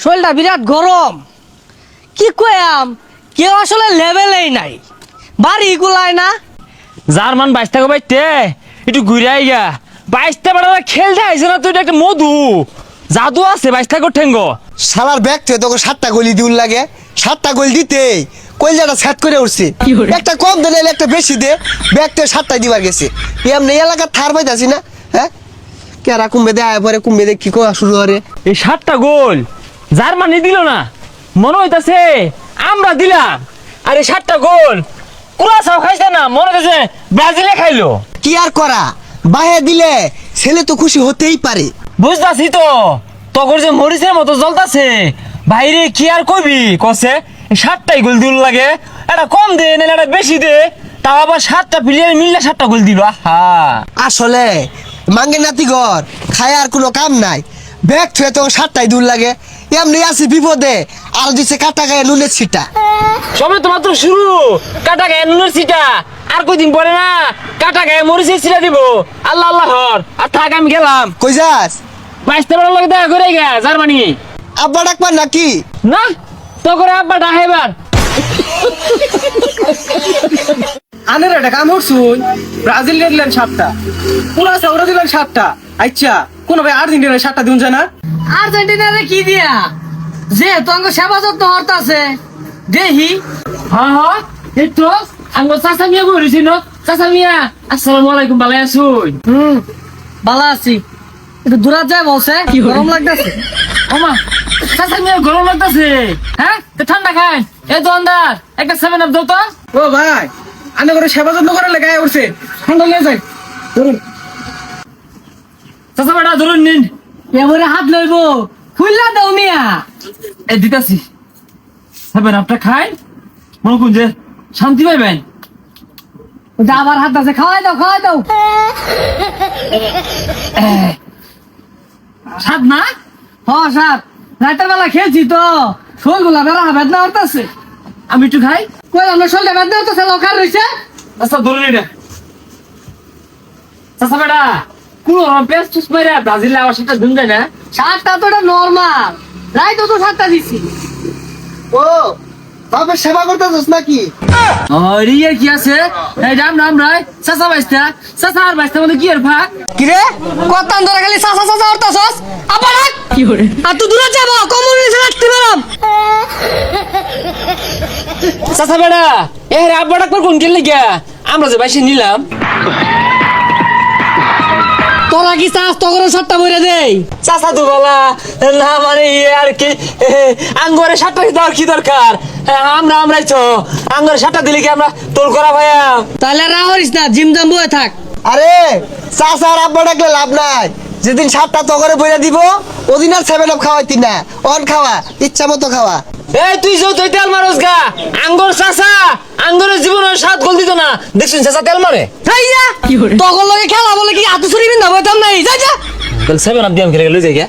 শরীরটা বিরাট গরম। কি কয়াম, কেউ আসলে লেভেলেই নাই, বাড়ি গুলায় না। জার্মান 22 টাকা বাইতে একটু ঘুরে আইগা 22 টাকা খেলতে আইছে না, তুই একটা মধু জাদু আছে 22 টাকা ঠেঙ্গ। শালার ব্যাগ থেকে তোকে 7টা গোলি দিউল লাগে, 7টা গোল দিতে কইলাটা সেট করে উঠছে। একটা কম দে নাইলে একটা বেশি দে, ব্যাগ থেকে 7টা দিবার গেছে। এমনি এলাকা থার পাইতাছি না, হ্যাঁ কেরা কুম্বে দে আয় পরে কুম্বে দে কি কয়া শুরু করে। এই 7টা গোল জার্মানি দিল না, মনে হইতাছে আমরা দিলাম। আর এই 7টা গোল কুরাসাও খাইছে না, মনে হইতাছে ব্রাজিলে খাইলো। কি আর করা, বাহে দিলে ছেলে তো খুশি হতেই পারে। বুঝতাছি তো, তখন যে মরিচের মতো জ্বলতাছে বাইরে, কি আর কইবি কসে 7টাই গোল দিল লাগে। এটা কম দে নাহলে এটা বেশি দে, তাও আবার 7টা প্লেয়ার মিললে 7টা গোল দিল। আহা আসলে মাঙ্গে নাতি ঘর খায় আর কোনো কাম নাই, ব্যাগ থুয়ে তো 7টাই দূর লাগে। এমনি আছি বিপদে, আর দিচ্ছে কাটা গায়ে নুনের ছিটা। সবে তো মাত্র শুরু, কাটা গায়ে নুনের ছিটা, আর কয়দিন পরে না কাটা গায়ে মরিচের ছিটা দিব। আল্লাহ আল্লাহ হর, আর থাক আমি গেলাম। কই যাস? 22 টাকার লগে দেখা করে গা জার্মানি। আব্বা ডাকবার নাকি? না তো করে আব্বা ডাহেবার। আনের একটা কাম করছুন, ব্রাজিল দিলেন 7টা, পুরা সাউরা দিলেন 7টা। আচ্ছা কোন ভাই আর্জেন্টিনার 7টা দিন যায় না? আর্জেন্টিনারে কি দিয়া যে তোমার সেবা যত্ন হরতাছে দেহি। হ্যাঁ হ্যাঁ এই তো আঙ্গ চাচা মিয়া বলেছি ন। চাচা মিয়া আসসালামু আলাইকুম, ভালো আছুন? ভালো আছি, একটু দূরাত যায় বলছে, গরম লাগতেছে। ওমা চাচা মিয়া গরম লাগতেছে, হ্যাঁ তো ঠান্ডা খাই। এই তো আন্দার একটা 7 আপ দাও তো। ও ভাই আনে করে সেবা যত্ন করে লেগে উঠছে, ঠান্ডা লেগে যায়। ধরুন চাচা বেটা ধরুন নিন। এবারে হাত লইব, খুললা দাও মিয়া। এই দিতাছি 7 আপটা খাই, মনে করুন যে শান্তি পাইবেন। ওটা আবার হাত আছে, খাওয়াই দাও খাওয়াই দাও। স্বাদ না? হ সাত, রাতের বেলা খেয়েছি তো শোল গুলা বেড়া বেদনা হরতাছে। আমি একটু খাই। কই আমরা শোলটা বেদনা হরতাছে, লখার রইছে। আচ্ছা ধরুন এটা। চাচা বেটা কোন পেস্ট টুস মাইরা ব্রাজিলে আবার সেটা দিন যায় না। সাতটা তো এটা নর্মাল, রাইতো তো সাতটা দিছি। ও বাবা সেবা করতেছিস নাকি? আরে ইয়ে কি আছে? এই রাম রাম রাই চাচা বাইস্তা, চাচা আর বাইস্তা মধ্যে কি আর ভাগ? কিরে কত ধরে খালি চাচা চাচা হরতাছস, আবার হাত কি করে আর তুই দূরে যাব, কমিউনিস্ট রাখতে পারম। চাচা বেটা এ রাব্বা ডাকবার কোন গেল গিয়া আমরা যে বাইসে নিলাম। তোরা কি চাস তগর সাতটা বইরে দেই? চাচা দুবেলা না মানে ইয়ে আর কি, আঙ্গরে 7টা দেওয়ার কি দরকার? আমরাই তো আঙ্গরে 7টা দিলে কি আমরা তোল করা ভাইয়া? তাহলে রাহরিস না, জিম জাম বয়ে থাক। আরে চাচা আর আব্বা ডাকলে লাভ নাই, যেদিন 7টা তগরে বইরা দিব ওদিন আর 7 আপ খাওয়াইতি না, অন খাওয়া ইচ্ছা মতো খাওয়া। এই তুই যৌ তুই তেল মারস গা, আঙ্গর চাচা আঙ্গরের জীবনের 7 গোল দিত না, দেখছিস চাচা তেল মারে। তাইয়া তগর লগে খেলা বলে কি আতু ছুরি বিন্দা বইতাম নাই, যা যা। তাহলে 7 আপ দিয়ে আমি খেলে লই যাই গা।